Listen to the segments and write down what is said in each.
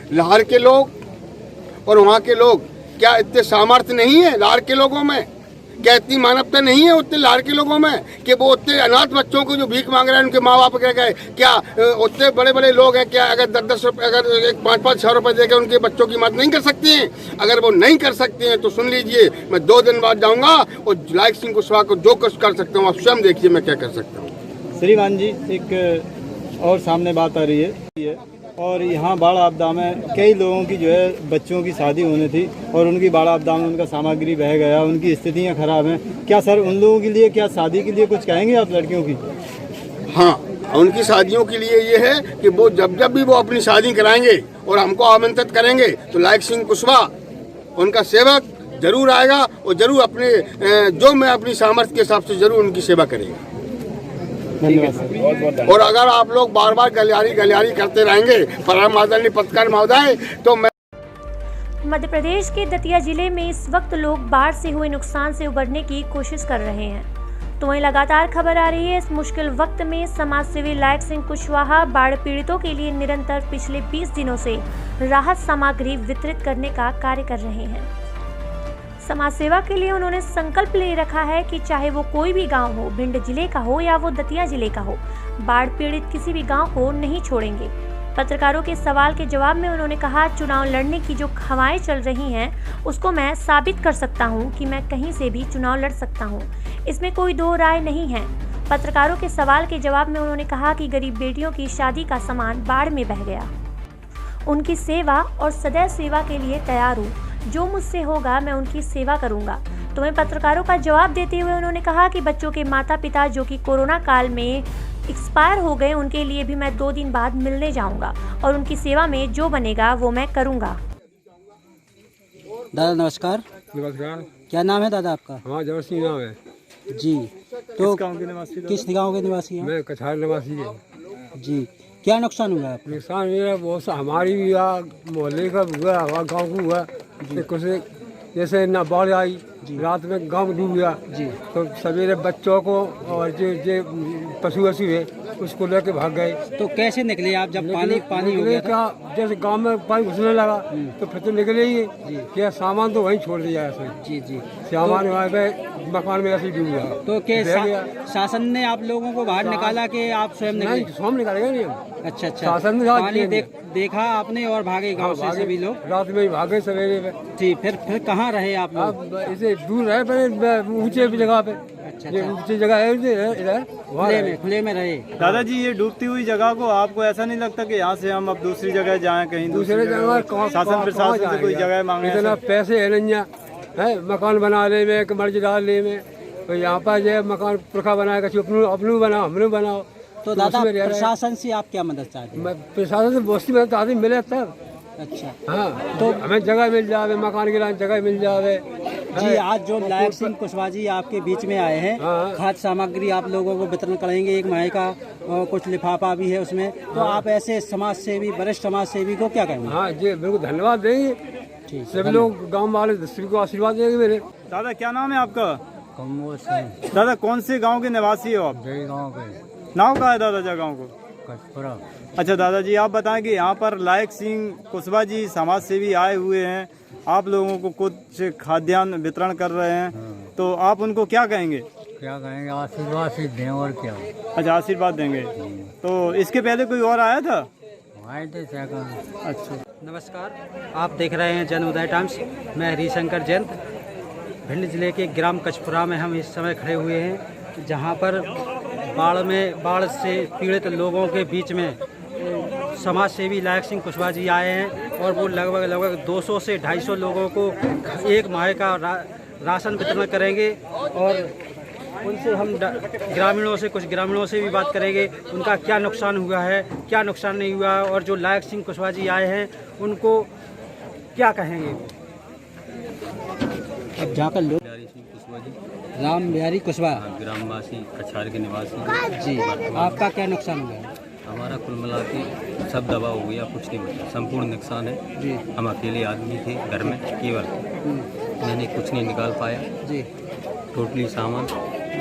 लाहौर के लोग और वहाँ के लोग क्या इतने सामर्थ्य नहीं है? लाहौर के लोगों में क्या इतनी मानवता नहीं है उतने लाहौर के लोगों में कि वो उतने अनाथ बच्चों को जो भीख मांग रहे हैं उनके माँ बाप कह गए? क्या उतने बड़े बड़े लोग हैं क्या अगर 10-10 रुपये अगर 5-5 6 रुपये देकर उनके बच्चों की मदद नहीं कर सकती हैं? अगर वो नहीं कर सकती हैं तो सुन लीजिए, मैं 2 दिन बाद जाऊँगा और लायक सिंह कुशवाहा को जो कुछ कर सकता हूँ आप स्वयं देखिए मैं क्या कर सकता हूँ। श्रीमान जी, एक और सामने बात आ रही है और यहाँ बाढ़ आपदा में कई लोगों की जो है बच्चों की शादी होनी थी और उनकी बाढ़ आपदा में उनका सामग्री बह गया, उनकी स्थितियाँ खराब हैं। क्या सर उन लोगों के लिए क्या शादी के लिए कुछ कहेंगे आप लड़कियों की? हाँ, उनकी शादियों के लिए ये है कि वो जब भी वो अपनी शादी कराएंगे और हमको आमंत्रित करेंगे तो लायक सिंह कुशवाहा उनका सेवक जरूर आएगा और जरूर अपने जो मैं अपनी सामर्थ्य के हिसाब से जरूर उनकी सेवा करेंगे। और अगर आप लोग बार बार गलियारी करते रहेंगे परम आदरणीय पत्रकार महोदय तो मैं मध्य प्रदेश के दतिया जिले में इस वक्त लोग बाढ़ से हुए नुकसान से उबरने की कोशिश कर रहे हैं, तो वहीं लगातार खबर आ रही है इस मुश्किल वक्त में समाज सेवी लायक सिंह कुशवाहा बाढ़ पीड़ितों के लिए निरंतर पिछले 20 दिनों से राहत सामग्री वितरित करने का कार्य कर रहे हैं। समाज सेवा के लिए उन्होंने संकल्प ले रखा है कि चाहे वो कोई भी गांव हो, भिंड जिले का हो या वो दतिया जिले का हो, बाढ़ पीड़ित किसी भी गांव को नहीं छोड़ेंगे। पत्रकारों के सवाल के जवाब में उन्होंने कहा, चुनाव लड़ने की जो हवाएं चल रही हैं उसको मैं साबित कर सकता हूं कि मैं कहीं से भी चुनाव लड़ सकता हूं, इसमें कोई दो राय नहीं है। पत्रकारों के सवाल के जवाब में उन्होंने कहा कि गरीब बेटियों की शादी का सामान बाढ़ में बह गया, उनकी सेवा और सदैव सेवा के लिए तैयार हूँ, जो मुझसे होगा मैं उनकी सेवा करूंगा। तो वहीं पत्रकारों का जवाब देते हुए उन्होंने कहा कि बच्चों के माता पिता जो कि कोरोना काल में एक्सपायर हो गए उनके लिए भी मैं 2 दिन बाद मिलने जाऊंगा और उनकी सेवा में जो बनेगा वो मैं करूंगा। दादा नमस्कार। नमस्कार। क्या नाम है दादा आपका? हाँ, जवर सिंह नाम है जी। तो किस गांव के निवासी? किस गांव के निवासी हैं? मैं कछार निवासी है जी। क्या नुकसान हुआ है? नुकसान मेरा बहुत सा हमारी भी हुआ, मोहल्ले का हुआ, हमारे गाँव को हुआ। कुछ जैसे न बाढ़ आई रात में गांव डूब गया जी, तो सवेरे बच्चों को और जो पशु वशु है उसको लेके भाग गए। तो कैसे निकले आप जब पानी हो गया था? जैसे गांव में पानी घुसने लगा तो फिर तो निकले ही क्या सामान तो वहीं छोड़ दिया ऐसे। जी जी। सामान वहाँ पे मकान में ऐसे डूब गया। तो क्या शासन ने आप लोगों को बाहर निकाला कि आप स्वयं निकले? स्वयं निकालेगा नहीं हम। अच्छा अच्छा। शासन ने पानी देखा आपने और भागे गांव से सभी लोग? रात में ही भागे सवेरे में। जी। फिर कहाँ रहे आप लोग? इसे दूर रहे पर ऊंचे जगह पे। अच्छा ये ऊंची जगह है इधर खुले में रहे। दादाजी, ये डूबती हुई जगह को आपको ऐसा नहीं लगता कि यहाँ से हम अब दूसरी जगह जाएं, कहीं दूसरी जगह शासन प्रशासन से कोई जगह मांगे? इतना पैसे है नहीं है मकान बनाने में, मर्ज डालने में, तो यहाँ पर जो मकान पुरखा बनाएगा अपनू बनाओ हमने बनाओ। तो दादा प्रशासन से आप क्या मदद चाहते हैं? प्रशासन से बहुत सी मदद आदमी मिले तब। अच्छा। हाँ, तो हमें जगह मिल जावे, मकान गिराने जगह मिल जावे। जी, आज जो लायक सिंह कुशवाहा जी आपके बीच में आए हैं, खाद्य सामग्री आप लोगों को वितरण करेंगे, 1 माह का और कुछ लिफाफा भी है उसमें, तो आप ऐसे समाज सेवी, वरिष्ठ समाज सेवी को क्या कहेंगे? हाँ जी, बिल्कुल धन्यवाद देंगे। सभी लोग गाँव वाले सभी को आशीर्वाद देंगे मेरे। दादा, क्या नाम है आपका? कमोल सिंह। दादा, कौन से गाँव के निवासी हो आप? जय गाँव के। नाम कहाँ है दादा गाँव को? कचपुरा। अच्छा दादाजी, आप बताएं कि यहाँ पर लायक सिंह कुशवाहा जी समाज सेवी आए हुए हैं, आप लोगों को कुछ खाद्यान्न वितरण कर रहे हैं, तो आप उनको क्या कहेंगे? क्या कहेंगे? आशीर्वाद से दें और क्या। अच्छा, आशीर्वाद देंगे। तो इसके पहले कोई और आया था? आए थे क्या कहें। अच्छा। नमस्कार, आप देख रहे हैं जन उदय टाइम्स। मैं हरिशंकर जयंत। भिंड जिले के ग्राम कचपुरा में हम इस समय खड़े हुए हैं, जहाँ पर बाढ़ से पीड़ित लोगों के बीच में समाज सेवी लायक सिंह कुशवाहा जी आए हैं और वो लगभग 200 से 250 लोगों को 1 माह का राशन वितरण करेंगे और उनसे हम कुछ ग्रामीणों से भी बात करेंगे, उनका क्या नुकसान हुआ है, क्या नुकसान नहीं हुआ, और जो लायक सिंह कुशवाहा जी आए हैं उनको क्या कहेंगे। अब जाकर लोग राम बिहारी कुशवाहा, ग्रामवासी, कछार के निवासी जी, आपका क्या नुकसान हुआ है? हमारा कुल मिला के सब दबा हो गया, कुछ नहीं बचा, संपूर्ण नुकसान है जी। हम अकेले आदमी थे घर में केवल, मैंने कुछ नहीं निकाल पाया जी। टोटली सामान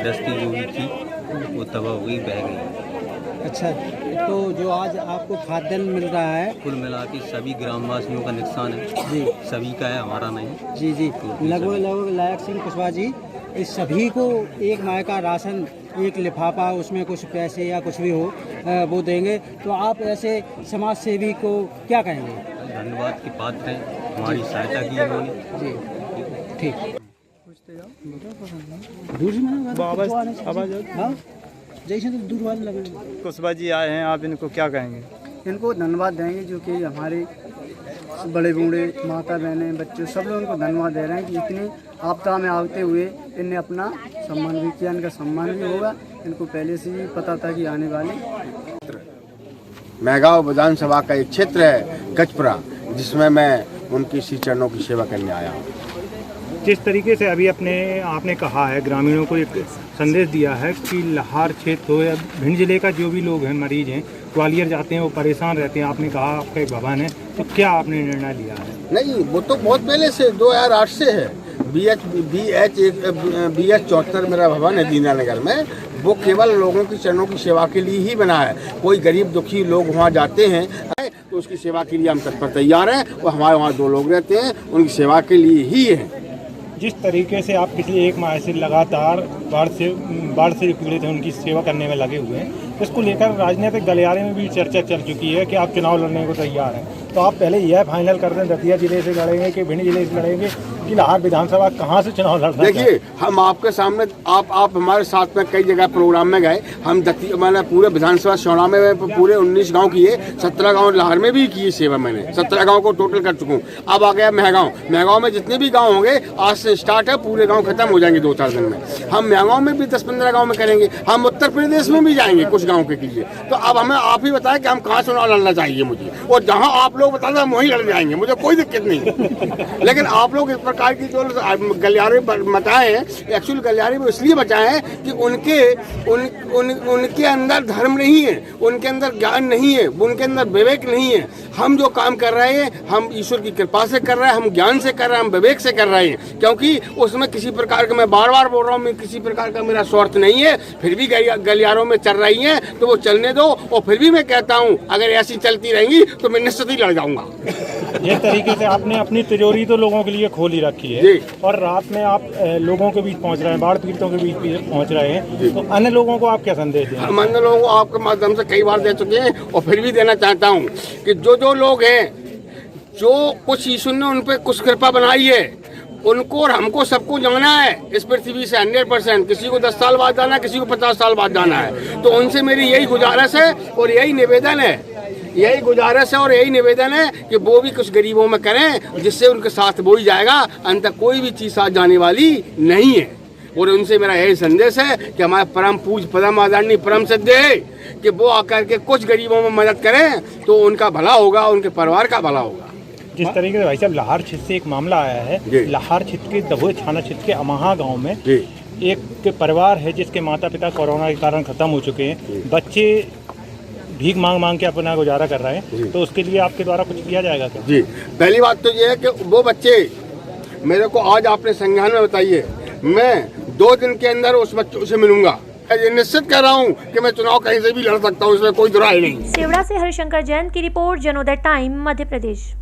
दस्ती जो भी थी वो तबाह हो गई, बह गई। अच्छा, तो जो आज आपको खाद्यान्न मिल रहा है, कुल मिला के सभी ग्रामवासियों का नुकसान है जी सभी का है, हमारा नहीं। जी जी, लगभग लायक सिंह कुशवाहा जी, इस सभी को एक माह का राशन, एक लिफाफा, उसमें कुछ पैसे या कुछ भी हो वो देंगे, तो आप ऐसे समाज सेवी को क्या कहेंगे? धन्यवाद के पात्र हैं, हमारी सहायता की उन्होंने। जी ठीक। जैसे तो दूर वाले लगे। कुशवाहा जी आए हैं, आप इनको क्या कहेंगे? इनको धन्यवाद देंगे जो कि हमारे बड़े बूढ़े माता बहनें बच्चे सब लोग उनको धन्यवाद दे रहे हैं कि इतनी आपदा में आते हुए इनने अपना सम्मान भी किया, इनका सम्मान भी होगा। इनको पहले से ही पता था कि आने वाले। मेहगांव विधानसभा का एक क्षेत्र है गजपुरा, जिसमें मैं उनकी श्री चरणों की सेवा करने आया हूँ। जिस तरीके से अभी आपने कहा है, ग्रामीणों को एक संदेश दिया है कि लाहौर क्षेत्र हो या भिंड जिले का जो भी लोग हैं, मरीज हैं, ग्वालियर जाते हैं, वो परेशान रहते हैं। आपने कहा आपका एक भवन है, तो क्या आपने निर्णय लिया है? नहीं, वो तो बहुत पहले से 2008 से है। BH 74 मेरा भवन है दीनानगर में। वो केवल लोगों की चरणों की सेवा के लिए ही बना है। कोई गरीब दुखी लोग वहाँ जाते हैं तो उसकी सेवा के लिए हम तत्पर तैयार हैं, और हमारे वहाँ 2 लोग रहते हैं, उनकी सेवा के लिए ही है। जिस तरीके से आप पिछले 1 माह से लगातार बाढ़ से पीड़ित हैं, उनकी सेवा करने में लगे हुए हैं, इसको लेकर राजनीतिक गलियारे में भी चर्चा चल चुकी है कि आप चुनाव लड़ने को तैयार हैं। तो आप पहले यह फाइनल कर दें, दतिया जिले से लड़ेंगे कि भिंड जिले से लड़ेंगे, कि लाहौर विधानसभा कहाँ से चुनाव लड़ रहे हैं? देखिए, हम आपके सामने, आप हमारे साथ में कई जगह प्रोग्राम में गए। हम मैंने पूरे विधानसभा चुनाव में पूरे 19 गांव किए, 17 गांव लाहौर में भी किए सेवा। मैंने 17 गांव को टोटल कर चुका हूँ। अब आ गया मेहगांव में जितने भी गांव होंगे, आज से स्टार्ट है, पूरे गांव खत्म हो जाएंगे 2-4 दिन में। हम मेहगांव में भी 10-15 गांव में करेंगे। हम उत्तर प्रदेश में भी जाएंगे कुछ गाँव के लिए। तो अब हमें आप ही बताएं कि हम कहाँ चुनाव लड़ना चाहिए मुझे, और जहाँ आप लोग बता दें हम वहीं लड़ जाएंगे, मुझे कोई दिक्कत नहीं। लेकिन आप लोग इस प्रकार की जो गलियारे मचाए हैं, एक्चुअल गलियारे में इसलिए बचाए हैं कि उनके अंदर धर्म नहीं है, उनके अंदर ज्ञान नहीं है, उनके अंदर विवेक नहीं है। हम जो काम कर रहे हैं, हम ईश्वर की कृपा से कर रहे हैं, हम ज्ञान से कर रहे हैं, हम विवेक से कर रहे हैं, क्योंकि उसमें किसी प्रकार का, मैं बार बार बोल रहा हूँ, किसी प्रकार का मेरा स्वार्थ नहीं है। फिर भी गलियारों में चल रही हैं तो वो चलने दो, और फिर भी मैं कहता हूँ अगर ऐसी चलती रहेंगी तो मैं निश्चित ही लड़ जाऊंगा। जिस तरीके से आपने अपनी तिजोरी तो लोगों के लिए खोली रखी है, और रात में आप लोगों के बीच पहुंच रहे हैं, बाढ़ पीड़ितों के बीच पहुंच रहे हैं, तो अन्य लोगों को आप क्या संदेश दें? हम अन्य लोगों को आपके माध्यम से कई बार दे चुके हैं, और फिर भी देना चाहता हूं कि जो लोग हैं, जो कुछ ईश्वर ने उन पर कुछ कृपा बनाई है, उनको और हमको सबको जाना है इस पृथ्वी से 100%। किसी को 10 साल बाद जाना है, किसी को 50 साल बाद जाना है। तो उनसे मेरी यही गुजारिश है और यही निवेदन है कि वो भी कुछ गरीबों में करें, जिससे उनके साथ वो ही जाएगा। अंत कोई भी चीज़ साथ जाने वाली नहीं है। और उनसे मेरा यही संदेश है कि हमारे परम पूज परम आदरणीय परम सिद्ध है कि वो आकर के कुछ गरीबों में मदद करें, तो उनका भला होगा, उनके परिवार का भला होगा। जिस तरीके से भाई साहब लाहौर क्षेत्र से एक मामला आया है, लाहौर क्षेत्र के दभोई थाना क्षेत्र के अमाहा गाँव में एक परिवार है जिसके माता पिता कोरोना के कारण खत्म हो चुके हैं। बच्चे भीख मांग के अपना गुजारा कर रहे हैं, तो उसके लिए आपके द्वारा कुछ किया जाएगा क्या? जी, पहली बात तो ये है कि वो बच्चे मेरे को आज आपने संज्ञान में बताइए, मैं 2 दिन के अंदर उस बच्चों से मिलूंगा। ये निश्चित कर रहा हूँ कि मैं चुनाव कहीं से भी लड़ सकता हूँ, इसमें कोई दुराई नहीं। सेवड़ा से हरिशंकर जैन की रिपोर्ट, जनोदय टाइम, मध्य प्रदेश।